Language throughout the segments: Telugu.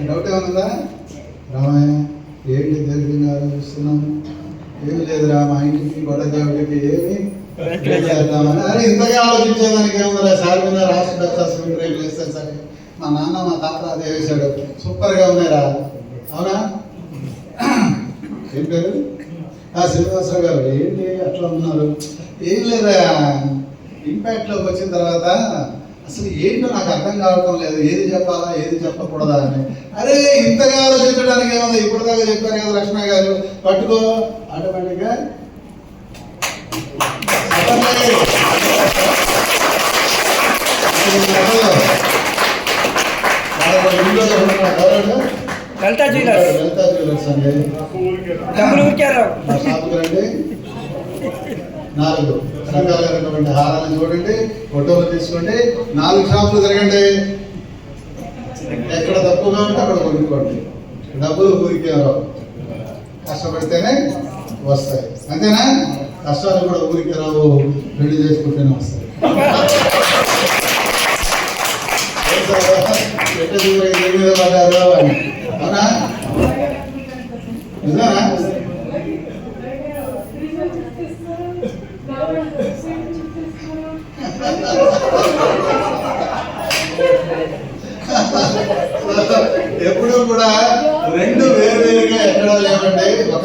డౌట్ ఏమన్నా రామయ్య ఏంటి దగ్గర ఆలోచిస్తున్నాం? ఏమి లేదురా, మా ఇంటికి గొడవకి ఏమి చేద్దామని. అరే ఇంతగా ఆలోచించేదానికి ఏముందిరా, సార్ మీద రాష్ట్ర సిమెంట్ రేట్లు వేస్తాను సరే, మా నాన్న మా తాత అదే వేశాడు, సూపర్గా ఉన్నాయిరా. అవునా? ఏం పేరు? శ్రీనివాసరావు గారు. ఏంటి అట్లా ఉన్నారు? ఏం లేదా, ఇంపాక్ట్లోకి వచ్చిన తర్వాత అసలు ఏంటో నాకు అర్థం కావడం లేదు, ఏది చెప్పాలా ఏది చెప్పకూడదా అని. అరే ఇంతగా ఆలోచించడానికి ఏముంది, ఇప్పుడు దాకా చెప్పారు కదా లక్ష్మణ గారు, పట్టుకో ఆటోమేటిక్గా లలితా జ్యువెలర్స్ అండి. రండి, 4 రకాలైనటువంటి హారాలను చూడండి, ఫోటోలు తీసుకోండి, 4 షాపులు తిరగండి, ఎక్కడ తక్కువగా ఉంటే అక్కడ కొనుక్కోండి. డబ్బులు ఊరికే రావు, కష్టపడితేనే వస్తాయి. అంతేనా? కష్టాలు కూడా ఊరికే రావు, పెళ్లి చేసుకుంటేనే వస్తాయి. మీద పడ్డారు అని. అవునా? నిజమా? ఎప్పుడు కూడా 2 వేరువేరుగా ఎక్కడా లేవండి. ఒక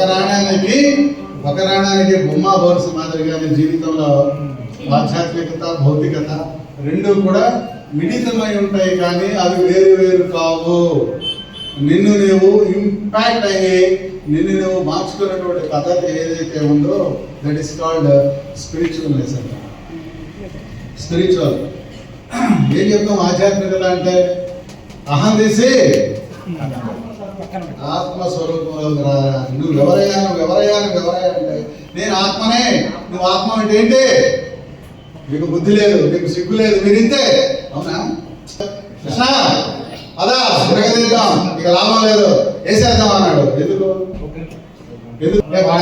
నాణ్యానికి బొమ్మ బోర్సు మాదిరిగానే జీవితంలో ఆధ్యాత్మికత భౌతికత 2 కూడా మిళితమై ఉంటాయి, కానీ అవి వేరు వేరు కావు. నిన్ను నువ్వు ఇంపాక్ట్ అయ్యి నిన్ను నువ్వు మార్చుకున్నటువంటి పద్ధతి ఏదైతే ఉందో దట్ ఈస్ కాల్డ్ స్పిరిచువల్నెస్ అంట. స్పిరిచువల్ ఏం చెప్తాం? ఆధ్యాత్మికత అంటే అహం తీసి ఆత్మస్వరూపంలో రా. నువ్వు ఎవరయ్యా అంటే నేను ఆత్మనే. నువ్వు ఆత్మ అంటే ఏంటి? మీకు బుద్ధి లేదు, మీకు సిగ్గు లేదు, మీరు ఇంతే. అవునా? కృష్ణ అదా తిరగదిద్దాం, ఇక లాభం లేదు, వేసేద్దాం అన్నాడు. ఎందుకు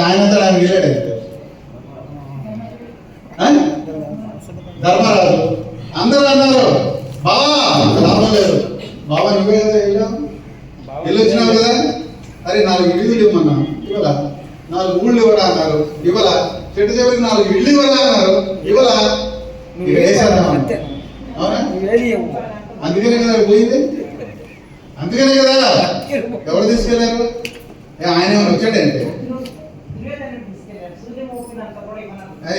ఆయనంతా ఆయన వెళ్ళాడు. ధర్మరాజు అందరూ అన్నారు బావా లాభం లేదు. బాబా నువ్వే కదా వెళ్ళాం, వెళ్ళొచ్చినావు కదా, అరే 4 ఇళ్ళు ఇవ్వమన్నా ఇవ్వాల, 4 ఊళ్ళు ఇవ్వడా అన్నారు ఇవ్వాల, చెట్టు చివరికి 4 ఇళ్ళు ఇవ్వాలా అన్నారు ఇవ్వాల, ఇక వేసేద్దాం. అవునా? అందుకనే కదా పోయింది, అందుకనే కదా. ఎవరు తీసుకెళ్ళారు? ఆయన ఏమైనా వచ్చాడంటే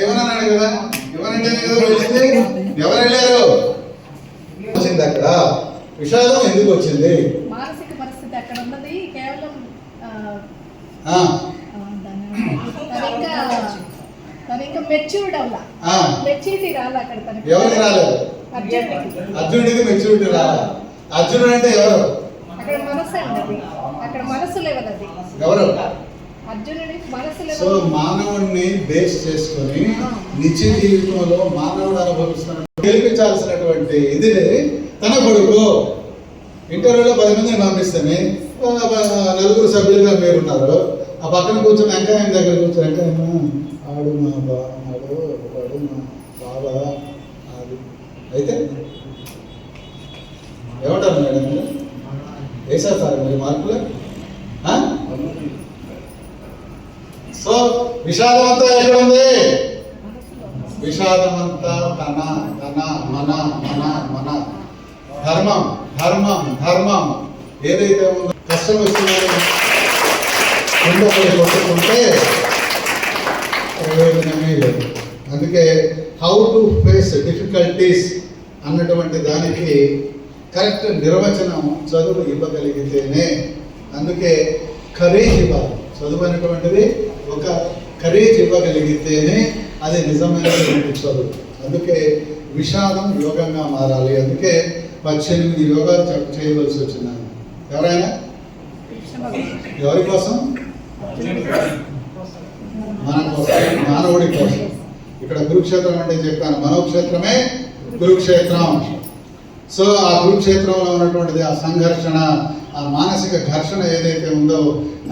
ఇవ్వనన్నాడు కదా, ఇవ్వనంటేనే కదా వచ్చింది. ఎవరు వెళ్ళారు? వచ్చింది అక్కడ విషాదం ఎందుకు వచ్చింది? మానసిక పరిస్థితి అక్కడ ఉన్నది కేవలం తనకి మెచ్యూర్డ్ అవ్వాల, మెచ్యూరిటీ రాలే అక్కడ తనకి. ఎవరికి రాలేదు? అర్జునుడికి మెచ్యూరిటీ రాలే. అర్జునుడు అంటే ఎవరు? అక్కడ మనసు అండి, అక్కడ మనసు లెవెల్ అది. ఎవరు? అర్జునుడి మనసు లెవెల్. సో మానవుడిని బేస్ చేసుకొని నిత్య జీవితంలో మానవుడు అనుభవిస్తున్న గెలిపించాల్సినటువంటి ఇది తన కొడుకు. ఇంటర్వ్యూలో 10 మందిని పంపిస్తేనే 4 సభ్యులుగా మీరున్నారు. ఆ పక్కన కూర్చొని వెంకయ్య దగ్గర కూర్చొని వెంకయ్య ఆడు మా బాడు వాడు మా బాబా అది అయితే ఏమంటారు మేడం? వేసేస్తారు మరి మార్కులు. సో విషాదం అంతా ఎక్కడ ఉంది? విషాదం అంతా తన తన మన మన మన ధర్మం ధర్మం ధర్మం ఏదైతే ఉందో కష్టం వస్తుందని కొట్టుకుంటే ప్రయోజనమే లేదు. అందుకే హౌ టు ఫేస్ డిఫికల్టీస్ అన్నటువంటి దానికి కరెక్ట్ నిర్వచనం చదువు ఇవ్వగలిగితేనే. అందుకే కరేజ్ ఇవ్వాలి. చదువు అనేటువంటిది ఒక కరేజ్ ఇవ్వగలిగితేనే అది నిజమైనటువంటి చదువు. అందుకే విషాదం యోగంగా మారాలి. అందుకే 18 యోగాలు చేయవలసి వచ్చింది. ఎవరైనా ఎవరి కోసం? మన కోసం, మానవుడి కోసం. ఇక్కడ కురుక్షేత్రం అంటే చెప్పాను, మనోక్షేత్రమే కురుక్షేత్రం. సో ఆ కురుక్షేత్రంలో ఉన్నటువంటిది ఆ సంఘర్షణ, ఆ మానసిక ఘర్షణ ఏదైతే ఉందో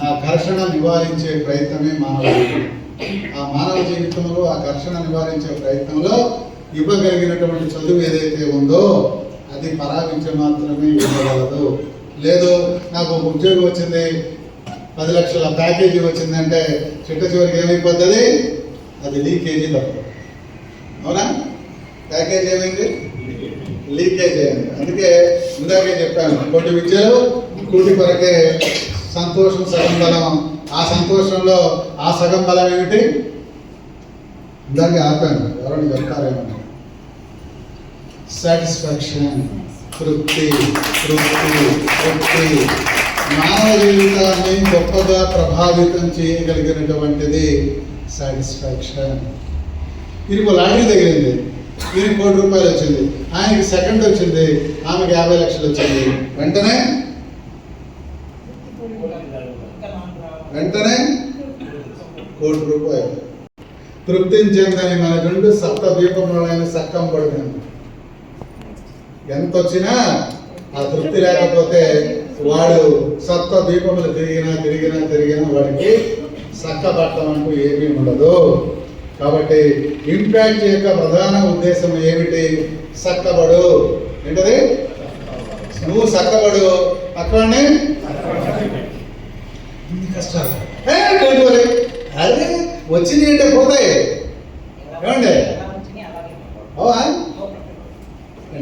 ఆ ఘర్షణ నివారించే ప్రయత్నమే మానవుడి. ఆ మానవ జీవితంలో ఆ ఘర్షణ నివారించే ప్రయత్నంలో ఇవ్వగలిగినటువంటి చదువు ఏదైతే ఉందో అది పరావించ మాత్రమే ఇవ్వగలదు. లేదు నాకు ఉద్యోగం వచ్చింది 10 లక్షల ప్యాకేజీ వచ్చిందంటే చిట్ట చివరికి ఏమైపోతుంది? అది లీకేజీ తప్ప. అవునా? ప్యాకేజ్ ఏమైంది? లీకేజ్ అయింది. అందుకే ఇందాకే చెప్పాను, కొన్ని విద్యలు కూటి కొరకే, సంతోషం సగం బలం. ఆ సంతోషంలో ఆ సగం బలం ఏమిటి? ఇందాకే ఆపాను, ఎవరైనా చెప్తారేమో. సాటిస్ఫాక్షన్, తృప్తి తృప్తి తృప్తి. మానవ జీవితాన్ని గొప్పగా ప్రభావితం చేయగలిగినటువంటిది సాటిస్ఫాక్షన్. ఈయనకు లాటరీ తగిలింది, ఈయనకి ₹1,00,00,000 వచ్చింది, ఆయనకి సెకండ్ వచ్చింది, ఆమెకి 50 లక్షలు వచ్చింది. వెంటనే ₹1,00,00,000. తృప్తించేందని మన రెండు సప్త దీపములైన సక్కం పడుతుంది. ఎంత వచ్చినా ఆ తృప్తి లేకపోతే వాడు సప్త దీపములు తిరిగినా వాడికి చక్కబట్టం అంటూ ఏమీ ఉండదు. కాబట్టి ఇంపాక్ట్ యొక్క ప్రధాన ఉద్దేశం ఏమిటి? చక్కబడు. ఏంటది? నువ్వు చక్కబడు, అక్కడనే కష్టాలు అదే వచ్చింది అంటే పోతాయి. ఏమండి?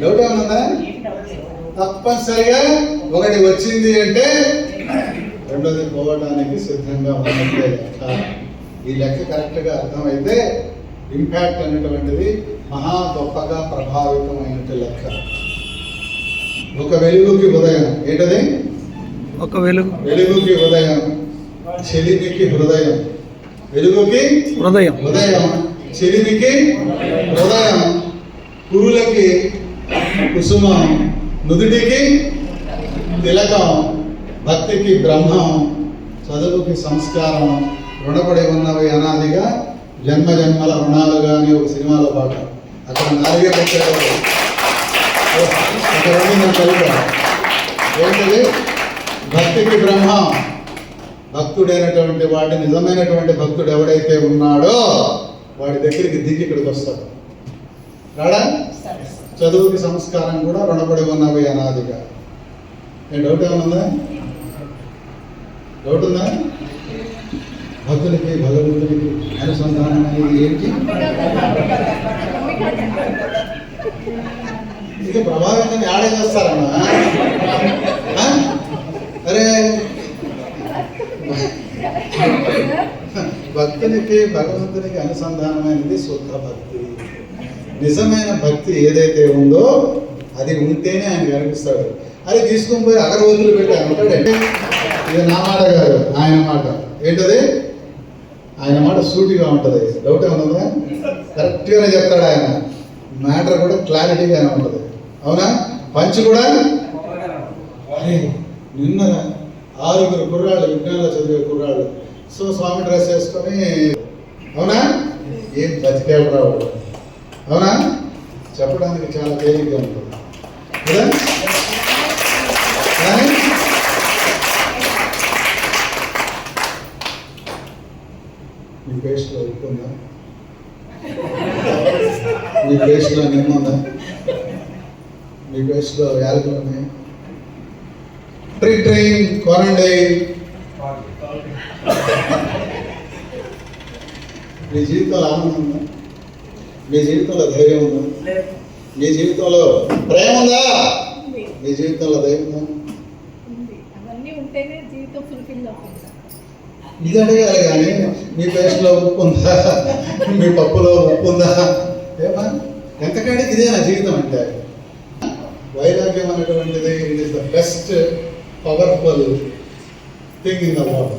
డౌట్ ఏమన్నా? తప్పనిసరిగా ఒకటి వచ్చింది అంటే రెండోది పోవడానికి సిద్ధంగా ఉన్నట్లే లెక్క. ఈ లెక్క కరెక్ట్గా అర్థమైతే ఇంపాక్ట్ అనేటువంటిది మహా గొప్పగా ప్రభావితమైనట్టు లెక్క. ఒక వెలుగుకి ఉదయం. ఏంటది? ఒక వెలుగుకి ఉదయం, చెలిమికి హృదయం. వెలుగుకి హృదయం, చెలిమికి హృదయం, కురులకి కుసుమం, నుదుటికి తిలకం, భక్తికి బ్రహ్మం, చదువుకి సంస్కారం, రుణపడి ఉన్నవి అనాదిగా జన్మ జన్మల రుణాలుగా అని ఒక సినిమాలో పాట. అక్కడ 4 పెట్టేవాడు. అక్కడ ఏంటది? భక్తికి బ్రహ్మం. భక్తుడైనటువంటి వాడి, నిజమైనటువంటి భక్తుడు ఎవడైతే ఉన్నాడో వాడి దగ్గరికి దిగి ఇక్కడికి వస్తాడు. రాడా? చదువుకి సంస్కారం కూడా రుణపడి ఉన్నవి అనాదిగా. డౌట్ ఏమన్నా? డౌట్ ఉందా? భక్తులకి భగవంతుడికి అనుసంధానం అనేది ఏంటి? ఇది ప్రభావితం ఆడే చేస్తారమ్మా. అరే భక్తునికి భగవంతునికి అనుసంధానమైనది శుద్ధ భక్తి. నిజమైన భక్తి ఏదైతే ఉందో అది ఉంటేనే ఆయన కనిపిస్తాడు. అది తీసుకొని పోయి అగరవత్తులు పెట్టి అంటాడంటే ఇది నా మాట కాదు, ఆయన మాట. ఏంటది? ఆయన మాట సూటిగా ఉంటుంది. డౌట్ ఏమన్నా? కరెక్ట్గానే చెప్తాడు ఆయన. మ్యాటర్ కూడా క్లారిటీగానే ఉంటుంది. అవునా? పంచి కూడా నిన్న 6 కుర్రాళ్ళు, విజ్ఞానంలో చదివే కుర్రాళ్ళు, సో స్వామి డ్రెస్ వేసుకొని, అవునా? ఏం బతికేవాడు రావు. అవునా? చెప్పడానికి చాలా తేలిగ్గా ఉంటుంది కదా. కానీ మీ పేస్ట్లో ఉప్పు ఉందా? మీ పేస్ట్లో నిమ్మ ఉందా? మీ పేస్ట్లో యాలకులు ఉన్నాయి? ట్రైన్ కొనండి. మీ జీవితంలో ఆనందం ఉందా? మీ జీవితంలో ధైర్యం ఉందా? మీ జీవితంలో ప్రేమ ఉందా? మీ జీవితంలో ధైర్యం ఉందా? అవన్నీ ఉంటేనే జీవితం ఫుల్ఫిల్ అవుతుంది. ఇది అడగాలి కానీ మీ పేస్ట్లో ఉప్పు ఉందా, మీ పప్పులో ఉప్పు ఉందా? ఏమా ఎంతకంటే ఇదే నా జీవితం అంటే. వైరాగ్యం అనేటువంటిది it is the best powerful thing in the world.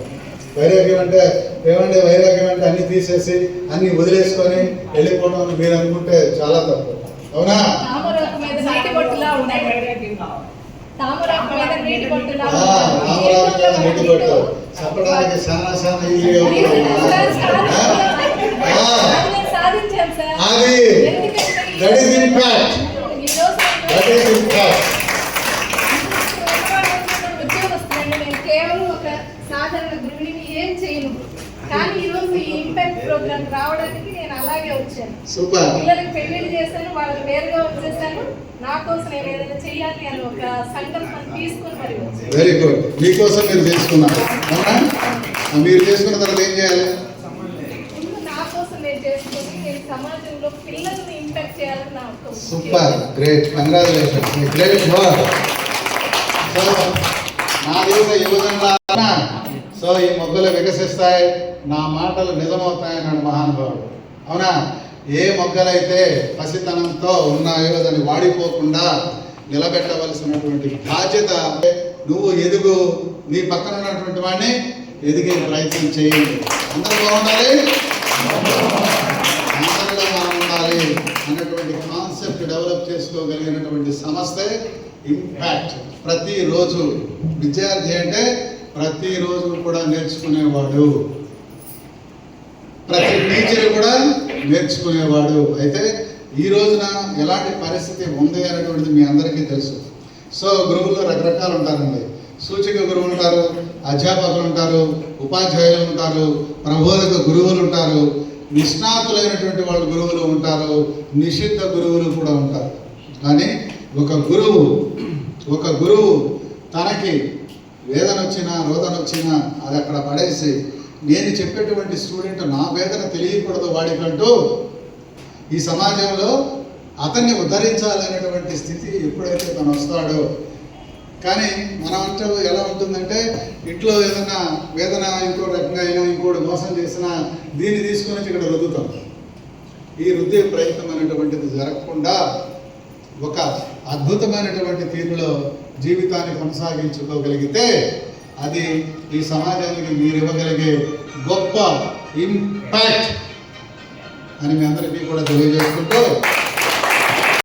వైరాగ్యం అంటే ఏమంటే, వైరాగ్యం అంటే అన్ని తీసేసి అన్ని వదిలేసుకొని వెళ్ళిపోవడం అని మీరు అనుకుంటే చాలా తప్పు. అవునా? తామరాకు మీద నీటి బొట్టులా ఉన్నాయి. నీటి బొట్టు చెప్పడానికి చాలా చాలా ఈజీగా ఉంటుంది. సాధించాను సార్. అది that is impact. That is impact. ఉద్యోగస్తులండి, నేను కేవలం ఒక సాధారణ గృహిణిని, ఏం చేయను. కానీ ఈరోజు ఈ ఇంపాక్ట్ ప్రోగ్రామ్ రావడానికి నేను అలాగే వచ్చాను. సూపర్. పిల్లలకి పెళ్లిళ్ళు చేశాను, వాళ్ళకి వేరుగా వచ్చేసాను. నా కోసం నేను ఏదైనా చెయ్యాలి అని ఒక సంకల్పం తీసుకొని మరి వచ్చాను. Very good. మీకోసం మీరు చేసుకున్నారు అవునా? మీరు చేసుకున్న తర్వాత ఏం చేయాలి? ముందు నా కోసం నేను చేసుకొని నేను సమాజంలో పిల్లల్ని ఇంపాక్ట్ చేయాలని నా ఒక super, great, congratulations, great work. So నా దేశ యువజనుల సో ఈ మొగ్గలు వికసిస్తాయి, నా మాటలు నిజమవుతాయన్నాడు మహానుభావుడు. అవునా? ఏ మొగ్గలైతే పసితనంతో ఉన్నాయో దాన్ని వాడిపోకుండా నిలబెట్టవలసినటువంటి బాధ్యత. నువ్వు ఎదుగు, నీ పక్కన ఉన్నటువంటి వాడిని ఎదిగే ప్రయత్నం చేయండి. అందరూ బాగుండాలి, అందరిలో మనం ఉండాలి అన్నటువంటి కాన్సెప్ట్ డెవలప్ చేసుకోగలిగినటువంటి సంస్థే ఇంపాక్ట్. ప్రతిరోజు విద్యార్థి అంటే ప్రతిరోజు కూడా నేర్చుకునేవాడు, ప్రతి టీచర్ కూడా నేర్చుకునేవాడు. అయితే ఈ రోజున ఎలాంటి పరిస్థితి ఉంది అనేటువంటిది మీ అందరికీ తెలుసు. సో గురువుల్లో రకరకాలు ఉంటారండి. సూచక గురువులు ఉంటారు, అధ్యాపకులు ఉంటారు, ఉపాధ్యాయులు ఉంటారు, ప్రబోధక గురువులు ఉంటారు, నిష్ణాతులైనటువంటి వాళ్ళు గురువులు ఉంటారు, నిషిద్ధ గురువులు కూడా ఉంటారు. కానీ ఒక గురువు తనకి వేదన వచ్చినా రోదన వచ్చినా అది అక్కడ పడేసి నేను చెప్పేటువంటి స్టూడెంట్ నా వేదన తెలియకూడదు వాడికంటూ ఈ సమాజంలో అతన్ని ఉద్ధరించాలనేటువంటి స్థితి ఎప్పుడైతే తను వస్తాడో. కానీ మనం అంటే ఎలా ఉంటుందంటే ఇంట్లో ఏదైనా వేదన ఇంకో రకంగా అయినా ఇంకోటి మోసం చేసినా దీన్ని తీసుకొని వచ్చి ఇక్కడ రుద్దుతాం. ఈ రుద్దే ప్రయత్నం అనేటువంటిది జరగకుండా ఒక అద్భుతమైనటువంటి తీరులో జీవితాన్ని కొనసాగించుకోగలిగితే అది ఈ సమాజానికి మీరు ఇవ్వగలిగే గొప్ప ఇంపాక్ట్ అని మీ అందరికీ కూడా తెలియజేసుకుంటూ